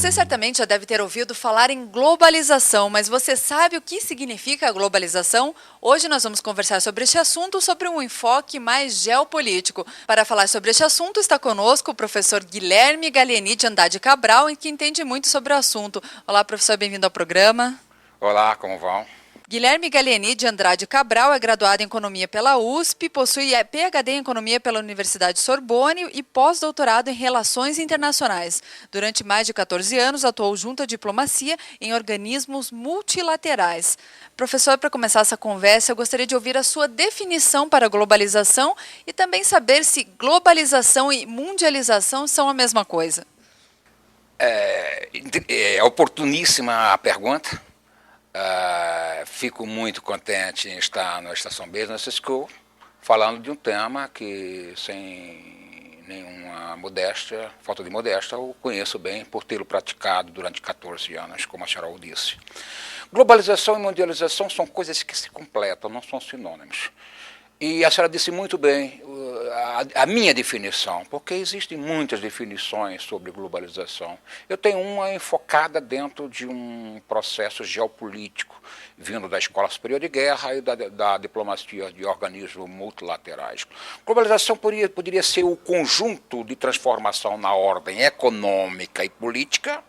Você certamente já deve ter ouvido falar em globalização, mas você sabe o que significa a globalização? Hoje nós vamos conversar sobre este assunto, sobre um enfoque mais geopolítico. Para falar sobre este assunto, está conosco o professor Guilherme Gallieni de Andrade Cabral, que entende muito sobre o assunto. Olá, professor, bem-vindo ao programa. Olá, como vão? Guilherme Gallieni de Andrade Cabral é graduado em Economia pela USP, possui PhD em Economia pela Universidade Sorbonne e pós-doutorado em Relações Internacionais. Durante mais de 14 anos, atuou junto à diplomacia em organismos multilaterais. Professor, para começar essa conversa, eu gostaria de ouvir a sua definição para a globalização e também saber se globalização e mundialização são a mesma coisa. É oportuníssima a pergunta. Fico muito contente em estar na Estação Business School, falando de um tema que, sem nenhuma modéstia, falta de modéstia, eu conheço bem por tê-lo praticado durante 14 anos, como a senhora disse. Globalização e mundialização são coisas que se completam, não são sinônimos. E a senhora disse muito bem a minha definição, porque existem muitas definições sobre globalização. Eu tenho uma enfocada dentro de um processo geopolítico, vindo da Escola Superior de Guerra e da diplomacia de organismos multilaterais. Globalização poderia ser o conjunto de transformação na ordem econômica e política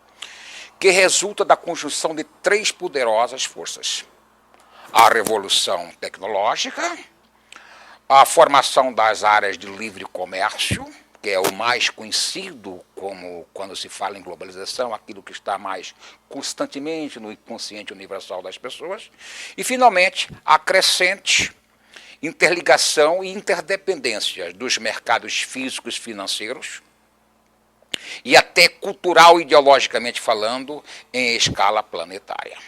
que resulta da conjunção de três poderosas forças: a revolução tecnológica, a formação das áreas de livre comércio, que é o mais conhecido como, quando se fala em globalização, aquilo que está mais constantemente no inconsciente universal das pessoas, e, finalmente, a crescente interligação e interdependência dos mercados físicos e financeiros, e até cultural e ideologicamente falando, em escala planetária.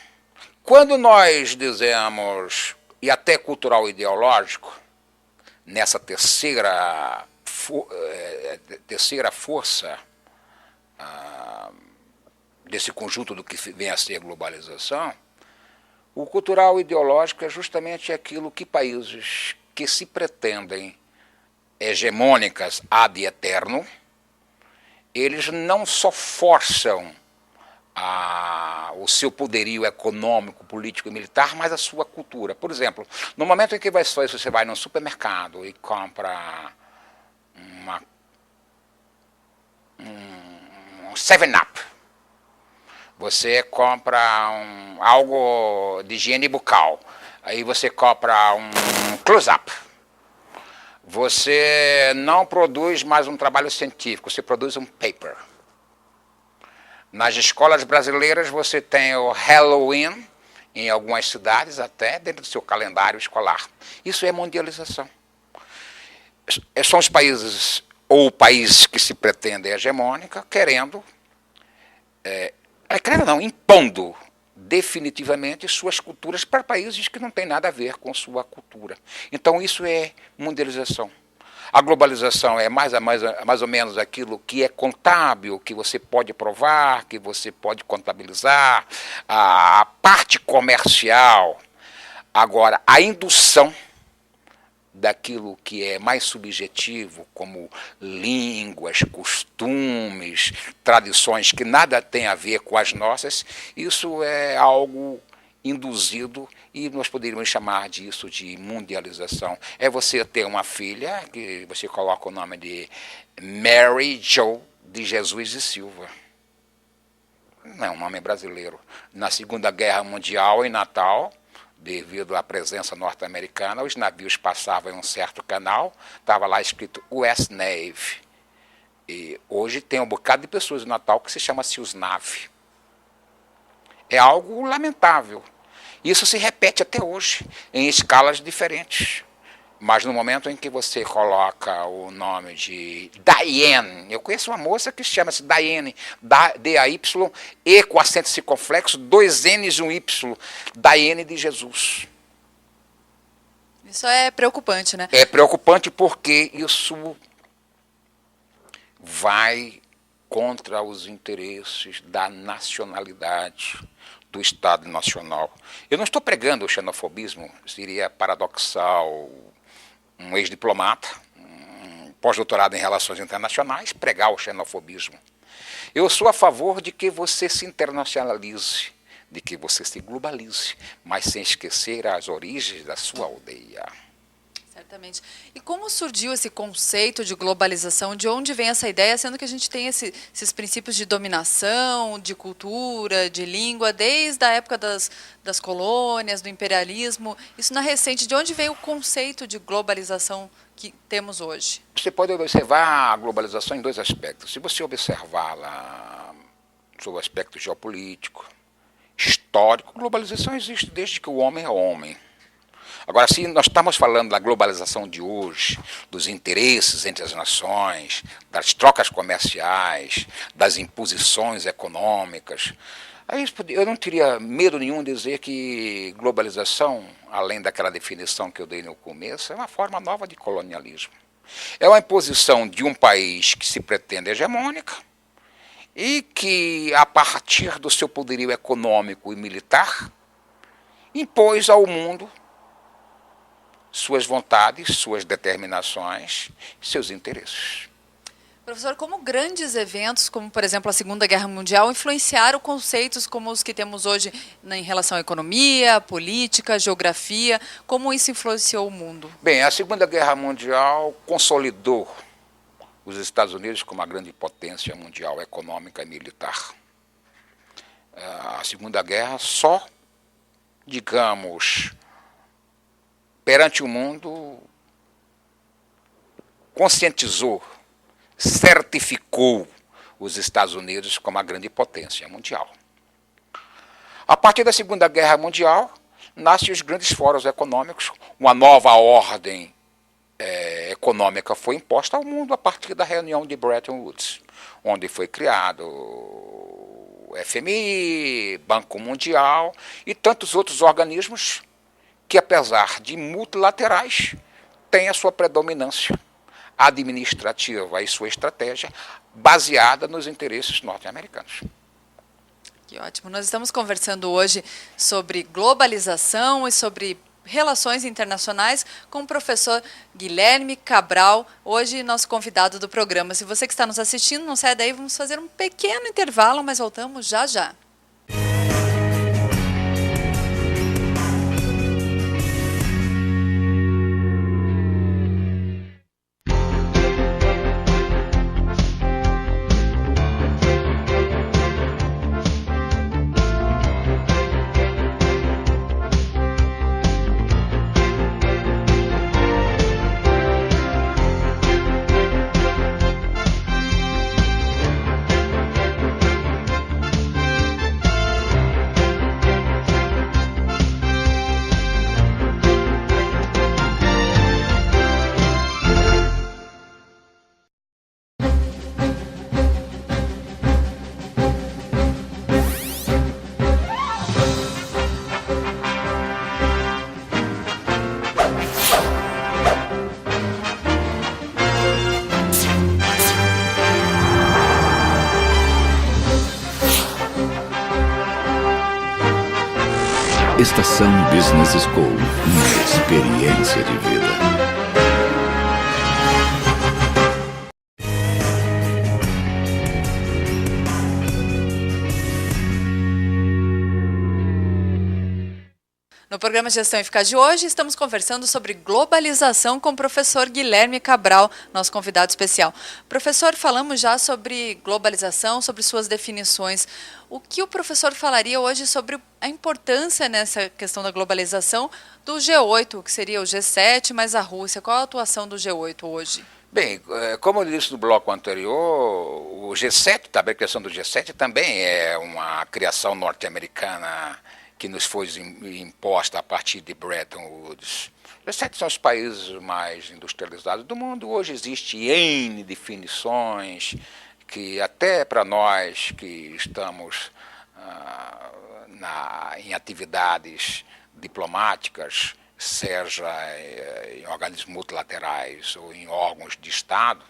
Quando nós dizemos, e até cultural e ideológico, nessa terceira força desse conjunto do que vem a ser globalização, o cultural e ideológico é justamente aquilo que países que se pretendem hegemônicas ad eterno, eles não só forçam o seu poderio econômico, político e militar, mas a sua cultura. Por exemplo, no momento em que você vai num supermercado e compra um 7-Up, você compra algo de higiene bucal, aí você compra um Close-Up, você não produz mais um trabalho científico, você produz um paper. Nas escolas brasileiras você tem o Halloween, em algumas cidades até, dentro do seu calendário escolar. Isso é mundialização. São os países, ou países que se pretendem hegemônica, impondo definitivamente suas culturas para países que não têm nada a ver com sua cultura. Então isso é mundialização. A globalização é mais ou menos aquilo que é contábil, que você pode provar, que você pode contabilizar, a parte comercial. Agora, a indução daquilo que é mais subjetivo, como línguas, costumes, tradições que nada tem a ver com as nossas, isso é algo induzido e nós poderíamos chamar disso de mundialização. É você ter uma filha, que você coloca o nome de Mary Jo de Jesus e Silva. Não é um nome brasileiro. Na Segunda Guerra Mundial, em Natal, devido à presença norte-americana, os navios passavam em um certo canal, estava lá escrito US Navy. E hoje tem um bocado de pessoas em Natal que se chama Seus Navy. É algo lamentável. Isso se repete até hoje, em escalas diferentes. Mas no momento em que você coloca o nome de Diane, eu conheço uma moça que chama-se Diane, D-A-Y, E com acento circunflexo, 2 N's e um Y, Diane de Jesus. Isso é preocupante, né? É preocupante porque isso vai contra os interesses da nacionalidade, do Estado Nacional. Eu não estou pregando o xenofobismo, seria paradoxal um ex-diplomata, um pós-doutorado em Relações Internacionais, pregar o xenofobismo. Eu sou a favor de que você se internacionalize, de que você se globalize, mas sem esquecer as origens da sua aldeia. Certamente. E como surgiu esse conceito de globalização? De onde vem essa ideia, sendo que a gente tem esses princípios de dominação, de cultura, de língua, desde a época das colônias, do imperialismo? Isso na recente, de onde veio o conceito de globalização que temos hoje? Você pode observar a globalização em dois aspectos. Se você observá-la sob o aspecto geopolítico, histórico, globalização existe desde que o homem é homem. Agora, se nós estamos falando da globalização de hoje, dos interesses entre as nações, das trocas comerciais, das imposições econômicas, aí eu não teria medo nenhum de dizer que globalização, além daquela definição que eu dei no começo, é uma forma nova de colonialismo. É uma imposição de um país que se pretende hegemônica e que, a partir do seu poderio econômico e militar, impôs ao mundo suas vontades, suas determinações, seus interesses. Professor, como grandes eventos, como por exemplo a Segunda Guerra Mundial, influenciaram conceitos como os que temos hoje em relação à economia, política, geografia, como isso influenciou o mundo? Bem, a Segunda Guerra Mundial consolidou os Estados Unidos como uma grande potência mundial econômica e militar. A Segunda Guerra só, digamos, perante o mundo, conscientizou, certificou os Estados Unidos como a grande potência mundial. A partir da Segunda Guerra Mundial, nascem os grandes fóruns econômicos, uma nova ordem econômica foi imposta ao mundo a partir da reunião de Bretton Woods, onde foi criado o FMI, Banco Mundial e tantos outros organismos que, apesar de multilaterais, têm a sua predominância administrativa e sua estratégia baseada nos interesses norte-americanos. Que ótimo. Nós estamos conversando hoje sobre globalização e sobre relações internacionais com o professor Guilherme Cabral, hoje nosso convidado do programa. Se você que está nos assistindo, não sai daí, vamos fazer um pequeno intervalo, mas voltamos já já. Estação Business School, uma experiência de vida. No programa Gestão Eficaz de hoje, estamos conversando sobre globalização com o professor Guilherme Cabral, nosso convidado especial. Professor, falamos já sobre globalização, sobre suas definições. O que o professor falaria hoje sobre a importância nessa questão da globalização do G8, que seria o G7, mais a Rússia? Qual a atuação do G8 hoje? Bem, como eu disse no bloco anterior, o G7, a questão do G7 também é uma criação norte-americana que nos foi imposta a partir de Bretton Woods. Os G7 são os países mais industrializados do mundo. Hoje existe N definições que até para nós que estamos em atividades diplomáticas, seja em organismos multilaterais ou em órgãos de Estado,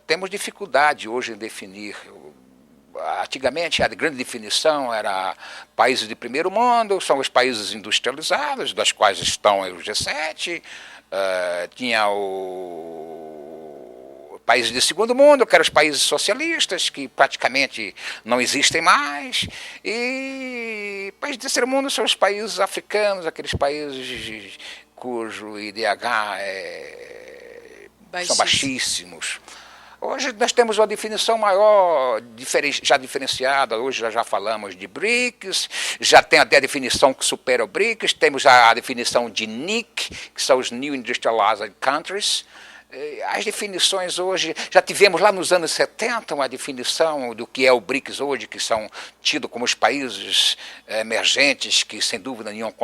temos dificuldade hoje em definir. Antigamente, a grande definição era países de primeiro mundo, são os países industrializados, das quais estão o G7, tinha países de segundo mundo, eu quero os países socialistas, que praticamente não existem mais, e países de terceiro mundo são os países africanos, aqueles países cujo IDH são baixíssimos. Hoje nós temos uma definição maior, já diferenciada, hoje já falamos de BRICS, já tem até a definição que supera o BRICS, temos a definição de NIC, que são os New Industrialized Countries. As definições hoje, já tivemos lá nos anos 70 uma definição do que é o BRICS hoje, que são tidos como os países emergentes que sem dúvida nenhuma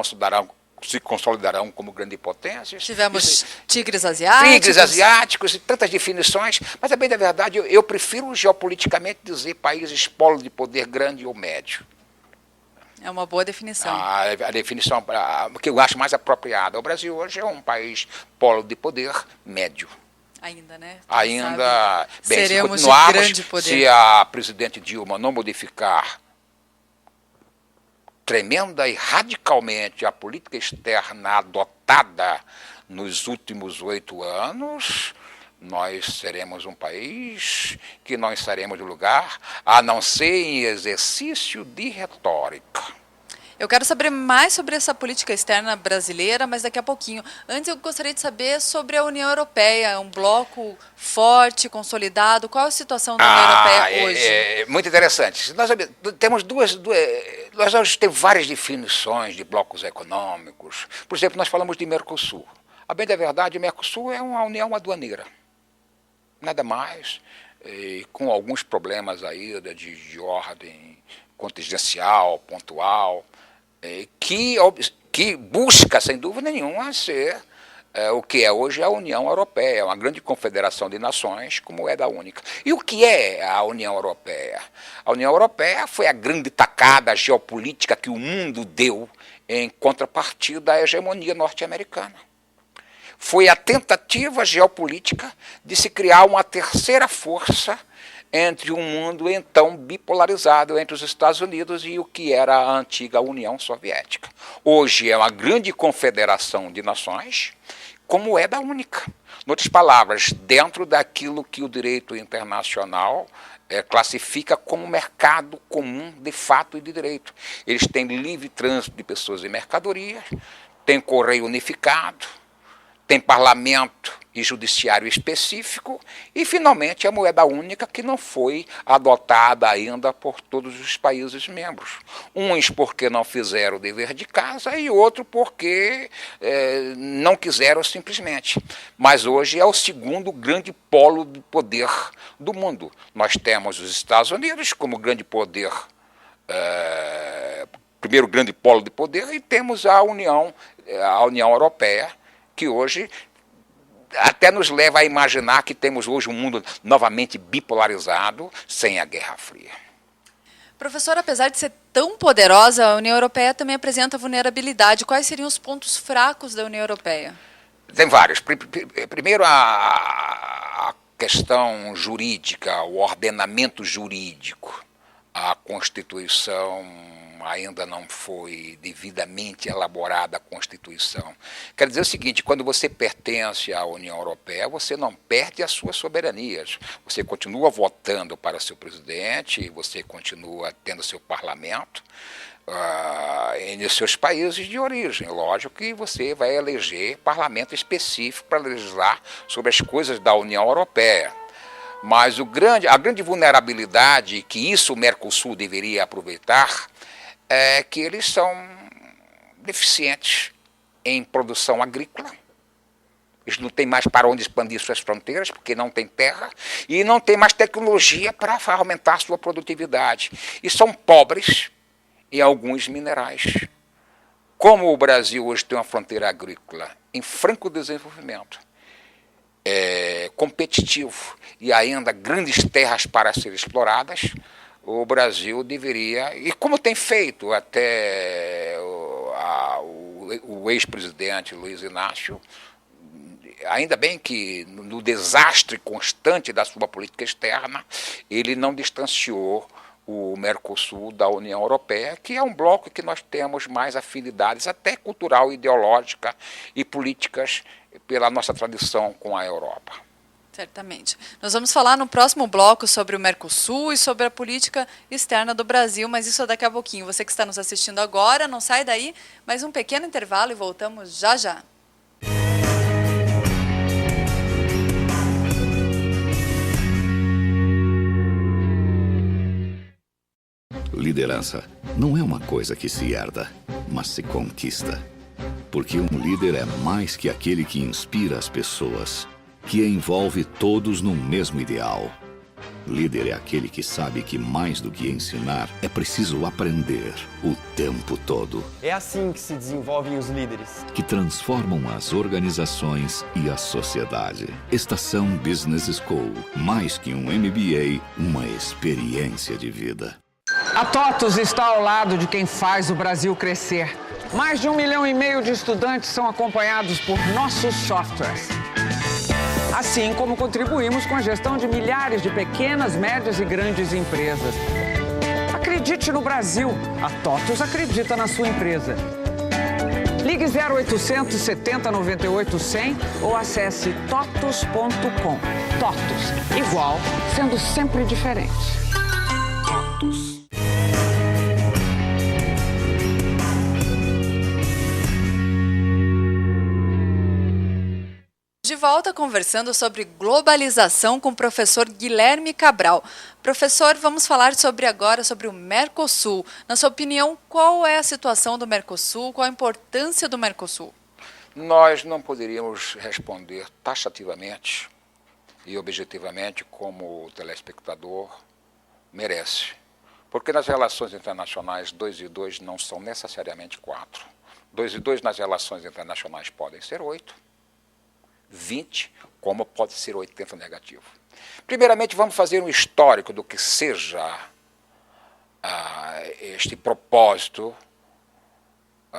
se consolidarão como grande potências. Tivemos tigres asiáticos. Tigres asiáticos e tantas definições, mas, a bem da verdade, eu prefiro geopoliticamente dizer países polo de poder grande ou médio. É uma boa definição. A definição que eu acho mais apropriada. O Brasil hoje é um país polo de poder médio. Ainda, né? Ainda, bem, seremos se continuarmos, de grande poder. Se a presidente Dilma não modificar tremenda e radicalmente a política externa adotada nos últimos 8 anos, nós seremos um país que não estaremos de lugar, a não ser em exercício de retórica. Eu quero saber mais sobre essa política externa brasileira, mas daqui a pouquinho. Antes eu gostaria de saber sobre a União Europeia, é um bloco forte, consolidado. Qual a situação da União Europeia hoje? É muito interessante. Nós temos nós hoje temos várias definições de blocos econômicos. Por exemplo, nós falamos de Mercosul. A bem da verdade, o Mercosul é uma união aduaneira. Nada mais, com alguns problemas aí de ordem contingencial, pontual, que busca, sem dúvida nenhuma, ser o que é hoje a União Europeia, uma grande confederação de nações, como é da única. E o que é a União Europeia? A União Europeia foi a grande tacada geopolítica que o mundo deu em contrapartida à hegemonia norte-americana. Foi a tentativa geopolítica de se criar uma terceira força entre um mundo então bipolarizado entre os Estados Unidos e o que era a antiga União Soviética. Hoje é uma grande confederação de nações, como é da única. Em outras palavras, dentro daquilo que o direito internacional classifica como mercado comum de fato e de direito. Eles têm livre trânsito de pessoas e mercadorias, têm correio unificado, tem parlamento e judiciário específico e, finalmente, a moeda única que não foi adotada ainda por todos os países membros. Uns porque não fizeram o dever de casa e outro porque não quiseram simplesmente. Mas hoje é o segundo grande polo de poder do mundo. Nós temos os Estados Unidos como grande poder, primeiro grande polo de poder, e temos a União Europeia, que hoje até nos leva a imaginar que temos hoje um mundo novamente bipolarizado, sem a Guerra Fria. Professor, apesar de ser tão poderosa, a União Europeia também apresenta vulnerabilidade. Quais seriam os pontos fracos da União Europeia? Tem vários. Primeiro, a questão jurídica, o ordenamento jurídico. A Constituição ainda não foi devidamente elaborada, a Constituição. Quer dizer o seguinte, quando você pertence à União Europeia, você não perde as suas soberanias. Você continua votando para seu presidente, você continua tendo seu parlamento nos seus países de origem. Lógico que você vai eleger parlamento específico para legislar sobre as coisas da União Europeia. Mas a grande vulnerabilidade que isso o Mercosul deveria aproveitar é que eles são deficientes em produção agrícola. Eles não têm mais para onde expandir suas fronteiras, porque não tem terra, e não tem mais tecnologia para aumentar sua produtividade. E são pobres em alguns minerais. Como o Brasil hoje tem uma fronteira agrícola em franco desenvolvimento, competitivo e ainda grandes terras para serem exploradas, o Brasil deveria, e como tem feito até o ex-presidente Luiz Inácio, ainda bem que no desastre constante da sua política externa, ele não distanciou o Mercosul da União Europeia, que é um bloco que nós temos mais afinidades, até cultural, ideológica e políticas, pela nossa tradição com a Europa. Certamente. Nós vamos falar no próximo bloco sobre o Mercosul e sobre a política externa do Brasil, mas isso daqui a pouquinho. Você que está nos assistindo agora, não sai daí, mais um pequeno intervalo e voltamos já já. Liderança não é uma coisa que se herda, mas se conquista. Porque um líder é mais que aquele que inspira as pessoas, que envolve todos num mesmo ideal. Líder é aquele que sabe que mais do que ensinar, é preciso aprender o tempo todo. É assim que se desenvolvem os líderes. Que transformam as organizações e a sociedade. Estação Business School. Mais que um MBA, uma experiência de vida. A TOTUS está ao lado de quem faz o Brasil crescer. Mais de 1,5 milhão de estudantes são acompanhados por nossos softwares. Assim como contribuímos com a gestão de milhares de pequenas, médias e grandes empresas. Acredite no Brasil. A TOTUS acredita na sua empresa. Ligue 0800 70 98 100 ou acesse totus.com. TOTUS, igual, sendo sempre diferente. TOTUS. De volta conversando sobre globalização com o professor Guilherme Cabral. Professor, vamos falar agora sobre o Mercosul. Na sua opinião, qual é a situação do Mercosul? Qual a importância do Mercosul? Nós não poderíamos responder taxativamente e objetivamente como o telespectador merece. Porque nas relações internacionais, 2 e 2 não são necessariamente 4. 2 e 2 nas relações internacionais podem ser 8. 20, como pode ser 80 negativo. Primeiramente, vamos fazer um histórico do que seja este propósito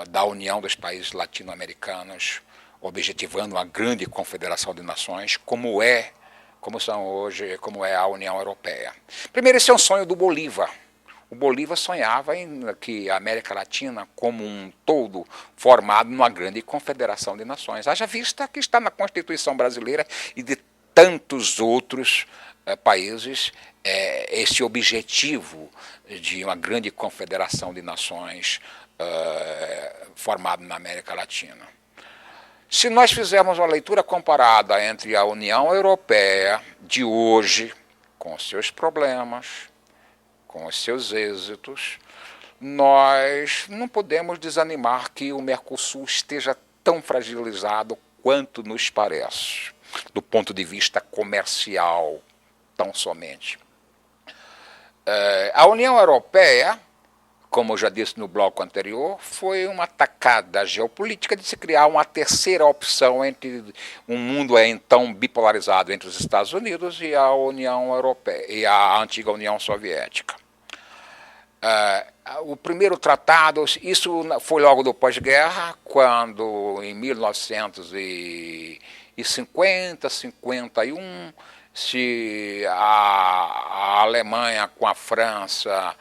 da União dos Países Latino-Americanos, objetivando uma grande confederação de nações, como é a União Europeia. Primeiro, esse é um sonho do Bolívar. O Bolívar sonhava em que a América Latina, como um todo, formado numa grande confederação de nações. Haja vista que está na Constituição brasileira e de tantos outros países esse objetivo de uma grande confederação de nações formado na América Latina. Se nós fizermos uma leitura comparada entre a União Europeia de hoje, com seus problemas, com os seus êxitos, nós não podemos desanimar que o Mercosul esteja tão fragilizado quanto nos parece, do ponto de vista comercial, tão somente. A União Europeia, como eu já disse no bloco anterior, foi uma tacada geopolítica de se criar uma terceira opção entre um mundo então bipolarizado entre os Estados Unidos e a União Europeia e a antiga União Soviética. O primeiro tratado, isso foi logo do pós-guerra, quando em 1950, 51, a Alemanha com a França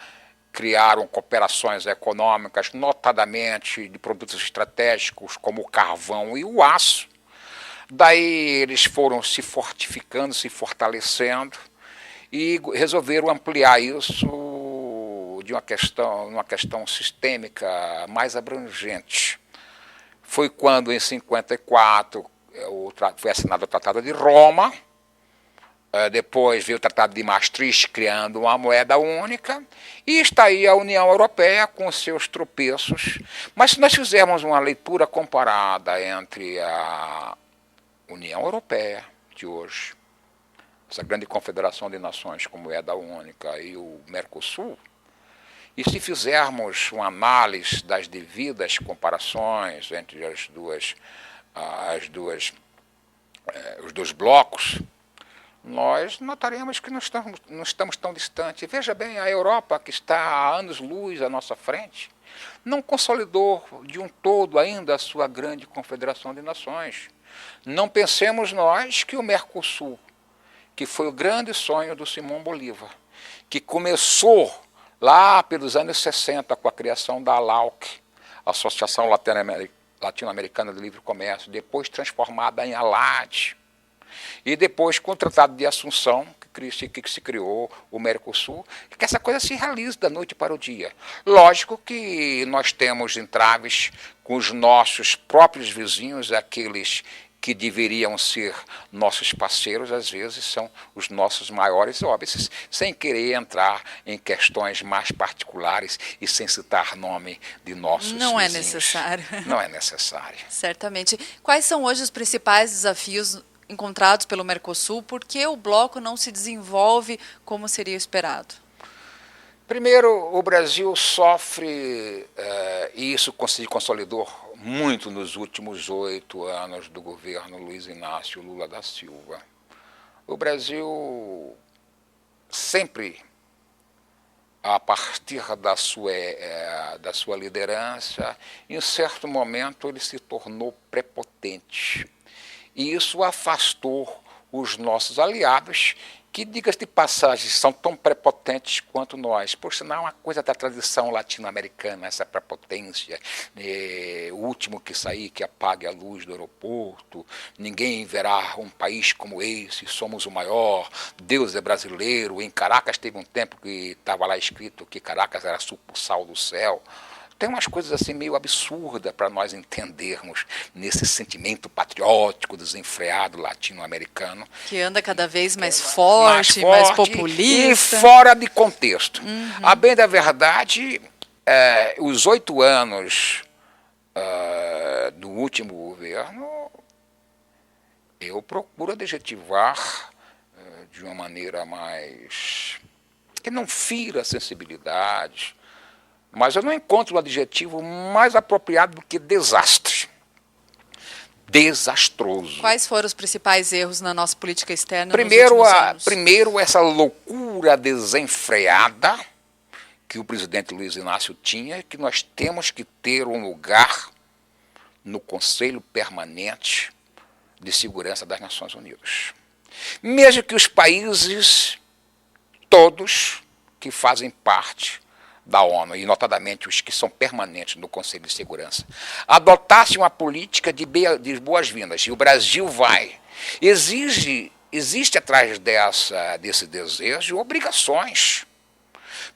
criaram cooperações econômicas, notadamente de produtos estratégicos como o carvão e o aço. Daí eles foram se fortificando, se fortalecendo e resolveram ampliar isso de uma questão sistêmica mais abrangente. Foi quando, em 54, foi assinado o Tratado de Roma, depois veio o Tratado de Maastricht, criando uma moeda única, e está aí a União Europeia com seus tropeços. Mas se nós fizermos uma leitura comparada entre a União Europeia de hoje, essa grande confederação de nações com moeda única, e o Mercosul, e se fizermos uma análise das devidas comparações entre os dois blocos, nós notaremos que não estamos tão distantes. Veja bem, a Europa, que está há anos-luz à nossa frente, não consolidou de um todo ainda a sua grande confederação de nações. Não pensemos nós que o Mercosul, que foi o grande sonho do Simão Bolívar, que começou lá pelos anos 60, com a criação da ALAUC, Associação Latino-Americana de Livre Comércio, depois transformada em ALAD, E depois, com o Tratado de Assunção, que se criou o Mercosul, que essa coisa se realize da noite para o dia. Lógico que nós temos entraves com os nossos próprios vizinhos, aqueles que deveriam ser nossos parceiros, às vezes são os nossos maiores óbices, sem querer entrar em questões mais particulares e sem citar nome de nossos Não vizinhos. é necessário. Não é necessário. Certamente. Quais são hoje os principais desafios encontrados pelo Mercosul? Por que o bloco não se desenvolve como seria esperado? Primeiro, o Brasil sofre, e isso se consolidou muito nos últimos 8 anos do governo Luiz Inácio Lula da Silva. O Brasil sempre, a partir da sua liderança, em certo momento ele se tornou prepotente. E isso afastou os nossos aliados, que, diga-se de passagem, são tão prepotentes quanto nós. Por sinal, é uma coisa da tradição latino-americana, essa prepotência. O último que sair, que apague a luz do aeroporto, ninguém verá um país como esse, somos o maior, Deus é brasileiro. Em Caracas teve um tempo que estava lá escrito que Caracas era sucursal do céu. Tem umas coisas assim meio absurdas para nós entendermos nesse sentimento patriótico desenfreado latino-americano. Que anda cada vez mais forte, mais populista. E fora de contexto. A bem da verdade, os 8 anos do último governo, eu procuro adjetivar de uma maneira mais... que não fira a sensibilidade. Mas eu não encontro um adjetivo mais apropriado do que desastre. Desastroso. Quais foram os principais erros na nossa política externa Primeiro, nos últimos anos? Primeiro, essa loucura desenfreada que o presidente Luiz Inácio tinha, que nós temos que ter um lugar no Conselho Permanente de Segurança das Nações Unidas. Mesmo que os países todos que fazem parte da ONU, e notadamente os que são permanentes no Conselho de Segurança, adotasse uma política de boas-vindas, e o Brasil vai. Existe atrás desse desejo obrigações.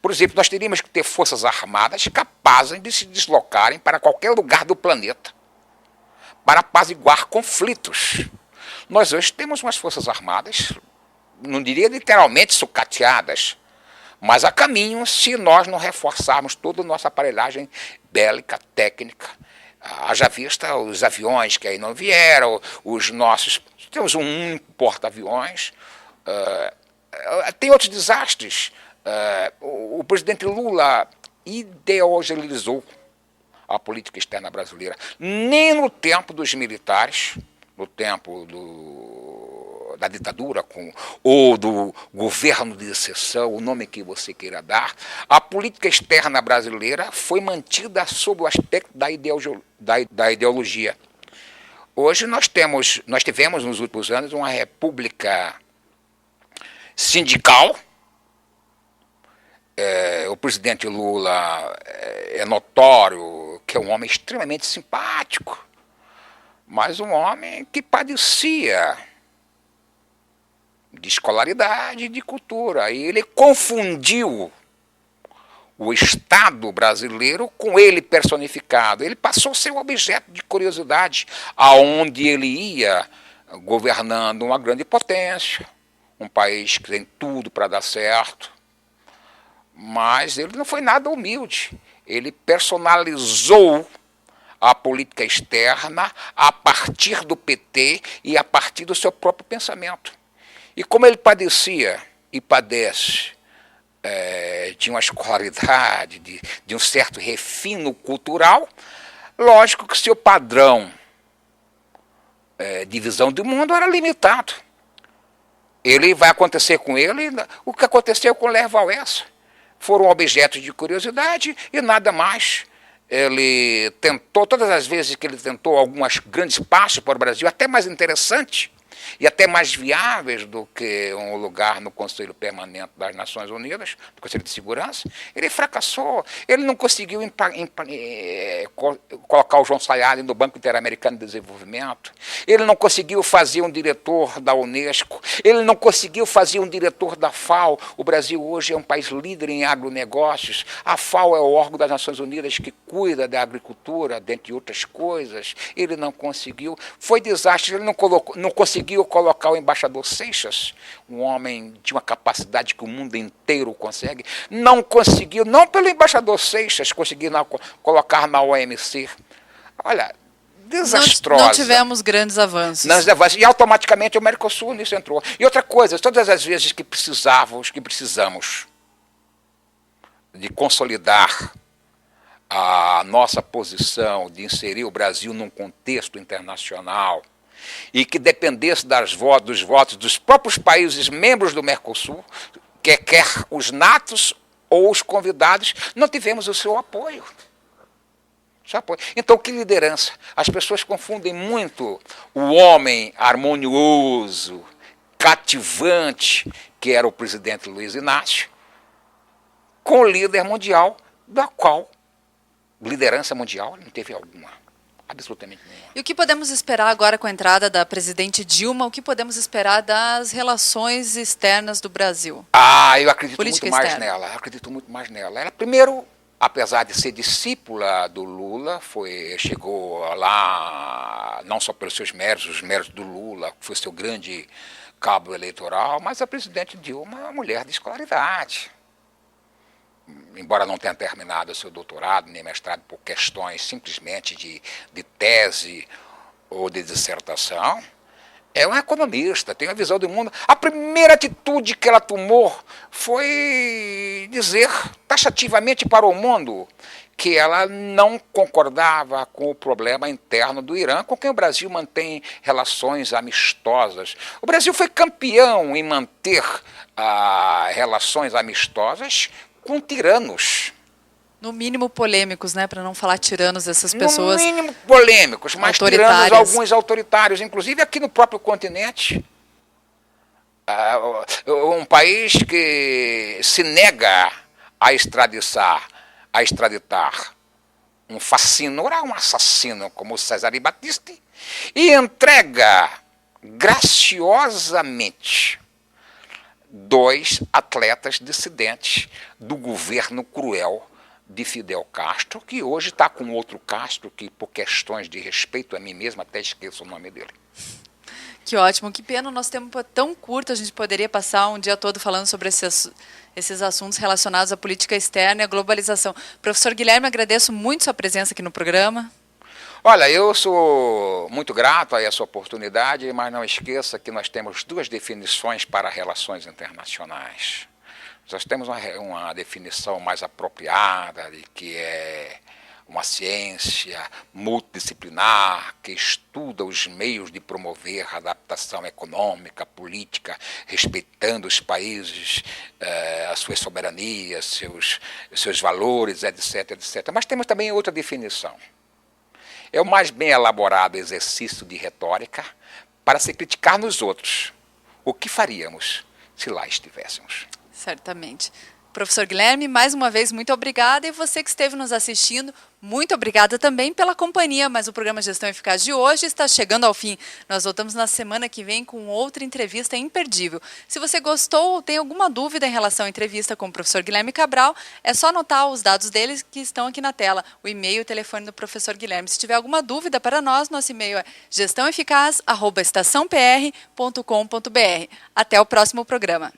Por exemplo, nós teríamos que ter forças armadas capazes de se deslocarem para qualquer lugar do planeta para apaziguar conflitos. Nós hoje temos umas forças armadas, não diria literalmente sucateadas, mas há caminho se nós não reforçarmos toda a nossa aparelhagem bélica, técnica. Haja vista os aviões que aí não vieram, os nossos... Temos um único porta-aviões. Tem outros desastres. O presidente Lula ideologizou a política externa brasileira. Nem no tempo dos militares, no tempo da ditadura ou do governo de exceção, o nome que você queira dar, a política externa brasileira foi mantida sob o aspecto da ideologia. Hoje nós tivemos nos últimos anos uma república sindical. O presidente Lula é notório que é um homem extremamente simpático, mas um homem que padecia de escolaridade e de cultura. E ele confundiu o Estado brasileiro com ele personificado. Ele passou a ser um objeto de curiosidade aonde ele ia, governando uma grande potência, um país que tem tudo para dar certo. Mas ele não foi nada humilde. Ele personalizou a política externa a partir do PT e a partir do seu próprio pensamento. E como ele padecia e padece de uma escolaridade, de um certo refino cultural, lógico que seu padrão de visão do mundo era limitado. Vai acontecer com ele o que aconteceu com Lech Wałęsa. Foram objetos de curiosidade e nada mais. Ele tentou, todas as vezes que ele tentou alguns grandes passos para o Brasil, até mais interessante, e até mais viáveis do que um lugar no Conselho Permanente das Nações Unidas, do Conselho de Segurança. Ele fracassou, ele não conseguiu colocar o João Sayad no Banco Interamericano de Desenvolvimento, ele não conseguiu fazer um diretor da Unesco, ele não conseguiu fazer um diretor da FAO. O Brasil hoje é um país líder em agronegócios, a FAO é o órgão das Nações Unidas que cuida da agricultura, dentre outras coisas. Ele não conseguiu, foi desastre, ele não conseguiu colocar o embaixador Seixas, um homem de uma capacidade que o mundo inteiro consegue, não conseguiu, não pelo embaixador Seixas, conseguiu colocar na OMC. Olha, desastrosa. Não tivemos grandes avanços. E automaticamente o Mercosul nisso entrou. E outra coisa, todas as vezes que precisamos de consolidar a nossa posição, de inserir o Brasil num contexto internacional e que dependesse dos votos dos próprios países membros do Mercosul, quer os natos ou os convidados, não tivemos o seu apoio. Então, que liderança? As pessoas confundem muito o homem harmonioso, cativante, que era o presidente Luiz Inácio, com o líder mundial, da qual liderança mundial não teve alguma, absolutamente nenhuma. E o que podemos esperar agora com a entrada da presidente Dilma? O que podemos esperar das relações externas do Brasil? Eu acredito muito mais nela. Ela, primeiro, apesar de ser discípula do Lula, chegou lá não só pelos seus méritos, os méritos do Lula, que foi seu grande cabo eleitoral, mas a presidente Dilma é uma mulher de escolaridade. Embora não tenha terminado o seu doutorado nem mestrado por questões simplesmente de tese ou de dissertação, é uma economista, tem uma visão do mundo. A primeira atitude que ela tomou foi dizer taxativamente para o mundo que ela não concordava com o problema interno do Irã, com quem o Brasil mantém relações amistosas. O Brasil foi campeão em manter relações amistosas com tiranos. No mínimo polêmicos, né? Para não falar tiranos, essas pessoas. No mínimo polêmicos, mas tiranos, alguns autoritários, inclusive aqui no próprio continente. Um país que se nega a extraditar um fascínora, um assassino como Cesare Battisti, e entrega graciosamente 2 atletas dissidentes do governo cruel de Fidel Castro, que hoje está com outro Castro, que por questões de respeito a mim mesmo até esqueço o nome dele. Que ótimo, que pena, o nosso tempo é tão curto, a gente poderia passar um dia todo falando sobre esses assuntos relacionados à política externa e à globalização. Professor Guilherme, agradeço muito sua presença aqui no programa. Olha, eu sou muito grato a essa oportunidade, mas não esqueça que nós temos 2 definições para relações internacionais. Nós temos uma definição mais apropriada, de que é uma ciência multidisciplinar que estuda os meios de promover a adaptação econômica, política, respeitando os países, as suas soberanias, seus valores, etc, etc. Mas temos também outra definição. É o mais bem elaborado exercício de retórica para se criticar nos outros. O que faríamos se lá estivéssemos? Certamente. Professor Guilherme, mais uma vez, muito obrigada. E você que esteve nos assistindo, muito obrigada também pela companhia. Mas o programa Gestão Eficaz de hoje está chegando ao fim. Nós voltamos na semana que vem com outra entrevista imperdível. Se você gostou ou tem alguma dúvida em relação à entrevista com o professor Guilherme Cabral, é só anotar os dados deles que estão aqui na tela, o e-mail e o telefone do professor Guilherme. Se tiver alguma dúvida para nós, nosso e-mail é gestãoeficaz@estaçãopr.com.br. Até o próximo programa.